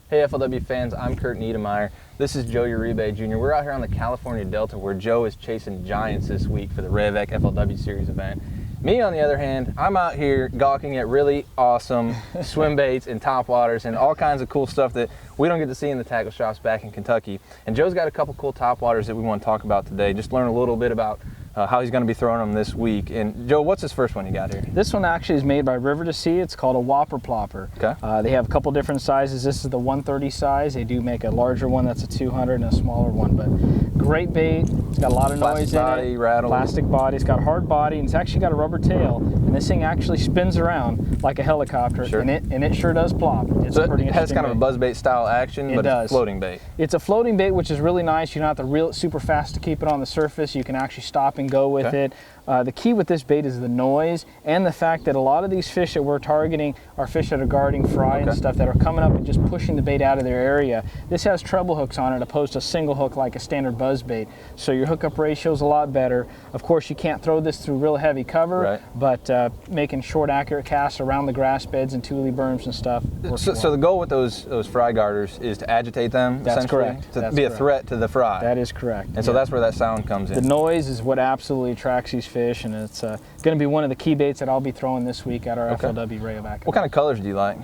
Hey FLW fans, I'm Kurt Niedermeyer. This is Joe Uribe Jr. We're out here on the California Delta where Joe is chasing giants this week for the Revec FLW Series event. Me, on the other hand, I'm out here gawking at really awesome swim baits and topwaters and all kinds of cool stuff that we don't get to see in the tackle shops back in Kentucky. And Joe's got a couple cool topwaters that we want to talk about today. Just learn a little bit about how he's going to be throwing them this week. And Joe, what's this first one you got here? This one actually is made by River to Sea. It's called a Whopper Plopper. Okay. They have a couple different sizes. This is the 130 size. They do make a larger one that's a 200 and a smaller one. But great bait. It's got a lot of noise in it. Rattle. Plastic body. It's got a hard body, and it's actually got a rubber tail. And this thing actually spins around like a helicopter. Sure. And it sure does plop. It's so pretty it has kind of a buzzbait style action, but it's a floating bait. It's a floating bait, which is really nice. You don't have to reel it super fast to keep it on the surface. You can actually stop and go with it. The key with this bait is the noise and the fact that a lot of these fish that we're targeting are fish that are guarding fry and stuff that are coming up and just pushing the bait out of their area. This has treble hooks on it opposed to single hook like a standard buzz bait. So your hookup ratio is a lot better. Of course, you can't throw this through real heavy cover, but making short, accurate casts around the grass beds and tule berms and stuff. So the goal with those fry guarders is to agitate them, that's essentially? Correct. To be a threat to the fry. That is correct. And so that's where that sound comes in. The noise is what absolutely attracts these fish, and it's going to be one of the key baits that I'll be throwing this week at our FLW Rayovac. What kind of colors do you like?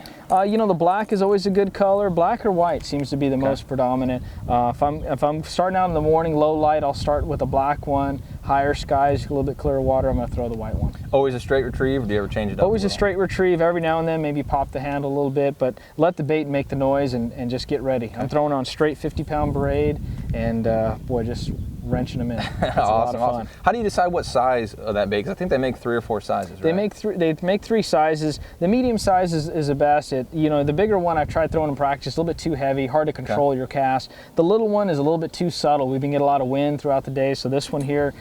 You know, the black is always a good color. Black or white seems to be the most predominant. If I'm starting out in the morning, low light, I'll start with a black one. Higher skies, a little bit clearer water, I'm going to throw the white one. Always a straight retrieve, or do you ever change it up? Always a straight retrieve. Every now and then, maybe pop the handle a little bit, but let the bait make the noise and just get ready. I'm throwing on straight 50-pound braid, and boy, just wrenching them in. It's a lot of fun. How do you decide what size of that bait? Because I think they make 3 or 4 sizes, right? They make 3 sizes. The medium size is the best. You know, the bigger one I've tried throwing in practice, a little bit too heavy, hard to control your cast. The little one is a little bit too subtle. We've been getting a lot of wind throughout the day, so this one here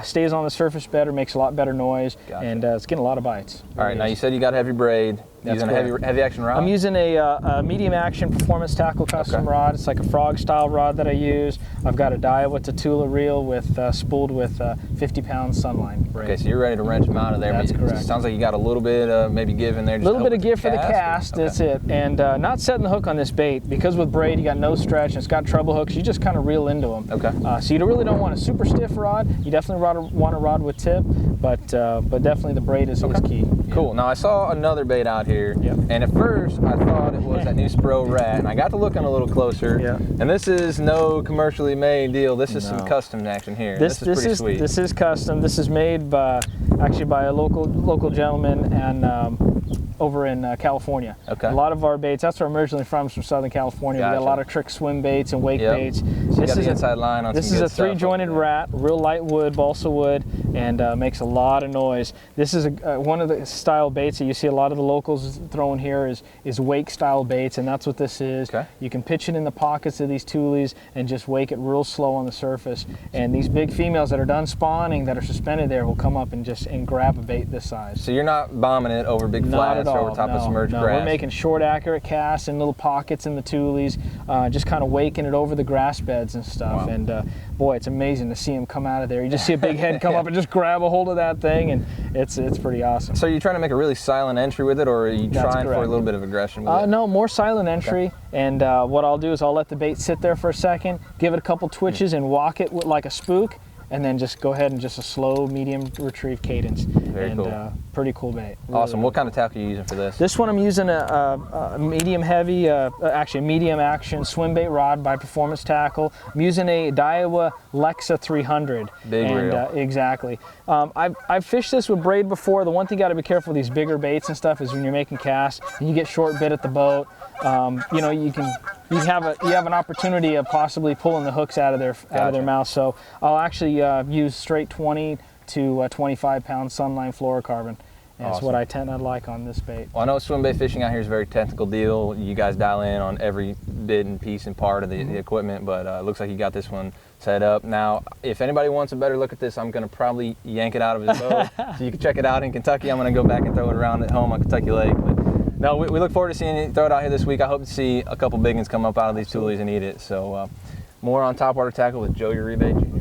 stays on the surface better, makes a lot better noise, and it's getting a lot of bites. All right, now you said you got heavy braid. Using a heavy action rod? I'm using a medium action performance tackle custom rod. It's like a frog style rod that I use. I've got a Daiwa Tatula reel with spooled with 50-pound sunline braid. Okay, so you're ready to wrench them out of there. That's correct. It sounds like you got a little bit of maybe give in there. A little bit of give for the cast, that's it. And not setting the hook on this bait, because with braid you got no stretch and it's got treble hooks, you just kind of reel into them. Okay. So you really don't want a super stiff rod. You definitely want a rod with tip, but definitely the braid is key. Cool. Now I saw another bait out here, and at first I thought it was that new Spro Rat, and I got to looking a little closer, and this is no commercially made deal. This is some custom action here. This is pretty sweet. This is custom. This is made by a local gentleman and over in California. Okay. A lot of our baits, that's where I'm originally from Southern California. We got a lot of trick swim baits and wake baits. So you got the inside line on This is a 3-jointed rat, real light wood, balsa wood, and makes a lot of noise. This is one of the style baits that you see a lot of the locals throwing here is wake style baits, and that's what this is. Okay. You can pitch it in the pockets of these tules and just wake it real slow on the surface. And these big females that are done spawning, that are suspended there, will come up and grab a bait this size. So you're not bombing it over big flats or over top of submerged grass? We're making short, accurate casts in little pockets in the tules, just kind of waking it over the grass beds and stuff. Wow. And boy, it's amazing to see them come out of there. You just see a big head come up and just grab a hold of that thing, and it's pretty awesome. So you're trying to make a really silent entry with it, or are you trying for a little bit of aggression with it? No, more silent entry. And what I'll do is I'll let the bait sit there for a second, give it a couple twitches, and walk it like a spook, and then just go ahead and just a slow, medium retrieve cadence. Very cool. Pretty cool bait. Awesome. What kind of tackle are you using for this? This one I'm using a medium heavy, actually medium action swim bait rod by Performance Tackle. I'm using a Daiwa Lexa 300. Big reel. Exactly. I've fished this with braid before. The one thing you got to be careful with these bigger baits and stuff is when you're making casts and you get short bit at the boat. You know, you have an opportunity of possibly pulling the hooks out of their mouth. So I'll actually use straight 20 to 25-pound sunline fluorocarbon. That's what I tend to like on this bait. Well, I know swim bait fishing out here is a very technical deal. You guys dial in on every bit and piece and part of the equipment, but it looks like you got this one set up. Now, if anybody wants a better look at this, I'm going to probably yank it out of his boat so you can check it out in Kentucky. I'm going to go back and throw it around at home on Kentucky Lake. But no, we look forward to seeing you throw it out here this week. I hope to see a couple big ones come up out of these tules and eat it. So more on Topwater Tackle with Joe Uribe Jr.